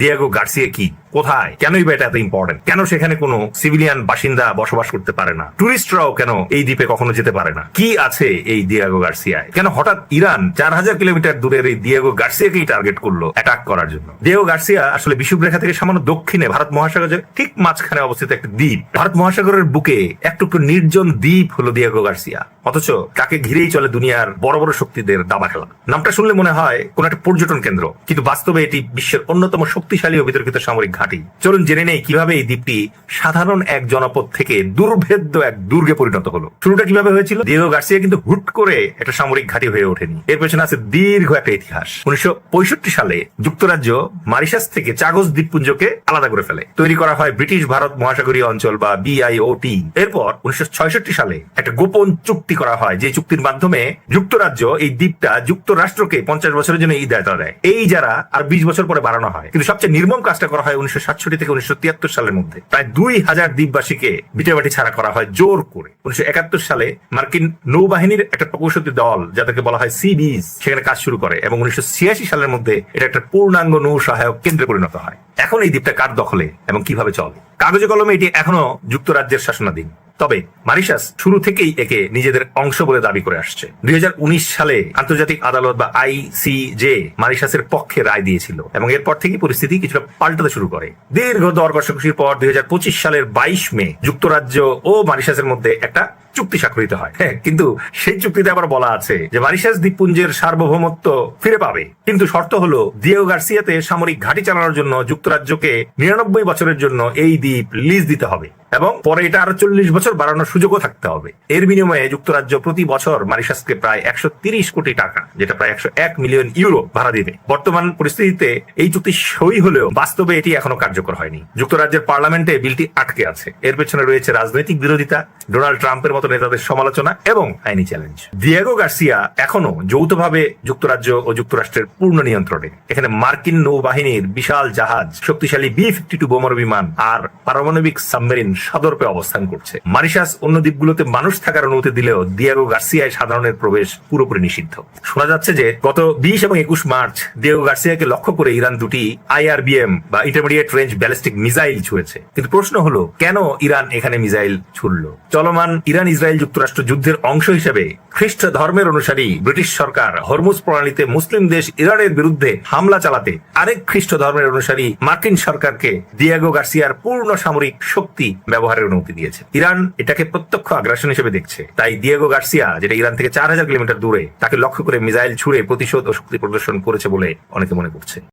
Diego Garcia কি, কোথায়, কেনই বা এটা এত ইম্পর্টেন্ট, কেন সেখানে কোনো সিভিলিয়ান বাসিন্দা বসবাস করতে পারে না, টুরিস্টরাও কেন এই দ্বীপে কখনো যেতে পারে না, কি আছে এই দিয়েগো গার্সিয়ায়, কেন হঠাৎ ইরান 4000 কিলোমিটার দূরের এই দিয়েগো গার্সিয়াকেই টার্গেট করলো অ্যাটাক করার জন্য। দিয়েগো গার্সিয়া আসলে বিষুবরেখা থেকে সামান্য দক্ষিণে ভারত মহাসাগরের ঠিক মাঝখানে অবস্থিত একটা দ্বীপ। ভারত মহাসাগরের বুকে একটু নির্জন দ্বীপ হলো দিয়েগো গার্সিয়া, অথচ তাকে ঘিরেই চলে দুনিয়ার বড় বড় শক্তিদের দাবা খেলা। নামটা শুনলে মনে হয় কোন একটা পর্যটন কেন্দ্র, কিন্তু বাস্তবে এটি বিশ্বের অন্যতম শক্তিশালী ও বিতর্কিত সামরিক ঘাঁটি। চলুন জেনে নেই কিভাবে এই দ্বীপটি সাধারণ এক জনপদ থেকে দুর্ভেদ্য এক দুর্গে পরিণত হলো। শুরুটা কিভাবে হয়েছিল? দিয়েগো গার্সিয়া কিন্তু হুট করে একটা সামরিক ঘাঁটি হয়ে ওঠেনি, এর পেছনে আছে দীর্ঘ একটা ইতিহাস। 1965 সালে যুক্তরাজ্য মরিশাস থেকে চাগোস দ্বীপপুঞ্জকে আলাদা করে ফেলে, তৈরি করা হয় ব্রিটিশ ভারত মহাসাগরীয় অঞ্চল বা BIOT। এরপর 1966 সালে একটা গোপন চুক্তি করা হয়, যে চুক্তির মাধ্যমে যুক্তরাজ্য এই দ্বীপটা যুক্তরাষ্ট্রকে 50 বছরের জন্য এই দায়িত্ব দেয়। এই যারা আর 20 বছর পরে বাড়ানো হয়, কিন্তু সবচেয়ে নির্মম কাজটা করা হয় 1967 থেকে 1973 সালের মধ্যে। প্রায় 2000 দ্বীপবাসীকে ভিটেবাটি ছাড়া করা হয় জোর করে। 1971 সালে মার্কিন নৌবাহিনীর একটা প্রকৌশলী দল, যাদেরকে বলা হয় সি বিচ, সেখানে কাজ শুরু করে এবং 1986 সালের মধ্যে এটা একটা পূর্ণাঙ্গ নৌ সহায়ক কেন্দ্রে পরিণত হয়। এখন এই দ্বীপটা কার দখলে এবং কিভাবে চলে? কাগজে কলমে এটি এখনো যুক্তরাজ্যের শাসনাধীন, তবে মরিশাস শুরু থেকেই একে নিজেদের অংশ বলে দাবি করে আসছে। 2019 সালে আন্তর্জাতিক আদালত বা ICJ মরিশাসের পক্ষে রায় দিয়েছিল এবং এরপর থেকে পরিস্থিতি কিছুটা পাল্টাতে শুরু করে। দীর্ঘ দর কষাকষির পর 2025 সালের 22 মে যুক্তরাজ্য ও মরিশাসের মধ্যে একটা চুক্তি স্বাক্ষরিত হয়। কিন্তু সেই চুক্তিতে আবার বলা আছে যে মরিশাস দ্বীপপুঞ্জের সার্বভৌমত্ব ফিরে পাবে, কিন্তু শর্ত হলো দিয়েগো গার্সিয়াতে সামরিক ঘাঁটি চালানোর জন্য যুক্তরাজ্যকে 99 বছরের জন্য এই দ্বীপ লিজ দিতে হবে এবং পরে এটা আরো 40 বছর বাড়ানোর সুযোগও থাকতে হবে। এর বিনিময়ে যুক্তরাজ্য প্রতি বছর মরিশাসকে প্রায় 130 কোটি টাকা, যেটা প্রায় 101 মিলিয়ন ইউরো ভাড়া দিবে। বর্তমান পরিস্থিতিতে এই চুক্তি সই হলেও বাস্তবে এটি এখনো কার্যকর হয়নি। যুক্তরাজ্যের পার্লামেন্টে বিলটি আটকে আছে। এর পেছনে রয়েছে রাজনৈতিক বিরোধিতা, ডোনাল্ড ট্রাম্পের মতো নেতাদের সমালোচনা এবং আইনি চ্যালেঞ্জ। দিয়েগো গার্সিয়া এখনো যৌথভাবে যুক্তরাজ্য ও যুক্তরাষ্ট্রের পূর্ণ নিয়ন্ত্রণে। এখানে মার্কিন নৌবাহিনীর বিশাল জাহাজ, শক্তিশালী B-52 বোমার বিমান আর পারমাণবিক সাবমেরিন সদর্পে অবস্থান করছে। মরিশাস অন্য দ্বীপগুলোতে মানুষ থাকার অনুমতি দিলেও দিয়েগো গার্সিয়ায় সাধারণের প্রবেশ পুরোপুরি নিষিদ্ধ। শোনা যাচ্ছে যে গত 20 এবং 21 মার্চ দিয়েগো গার্সিয়াকে লক্ষ্য করে ইরান দুটি IRBM বা ইন্টারমিডিয়েট রেঞ্জ ব্যালিস্টিক মিসাইল ছুঁড়েছে। কিন্তু প্রশ্ন হলো, কেন ইরান এখানে মিসাইল ছুড়ল? চলমান ইরান ইসরায়েল যুক্তরাষ্ট্র যুদ্ধের অংশ হিসেবে খ্রিস্ট ধর্মের অনুসারী ব্রিটিশ সরকার হরমুজ প্রণালীতে মুসলিম দেশ ইরানের বিরুদ্ধে হামলা চালাতে আরেক খ্রিস্ট ধর্মের অনুসারী মার্কিন সরকারকে দিয়েগো গার্সিয়ার পূর্ণ সামরিক শক্তি ব্যবহারের অনুমতি দিয়েছে। ইরান এটাকে প্রত্যক্ষ আগ্রাসন হিসেবে দেখছে। তাই দিয়েগো গার্সিয়া, যেটা ইরান থেকে 4000 কিলোমিটার দূরে, তাকে লক্ষ্য করে মিসাইল ছুড়ে প্রতিশোধ ও শক্তি প্রদর্শন করেছে বলে অনেকে মনে করছে।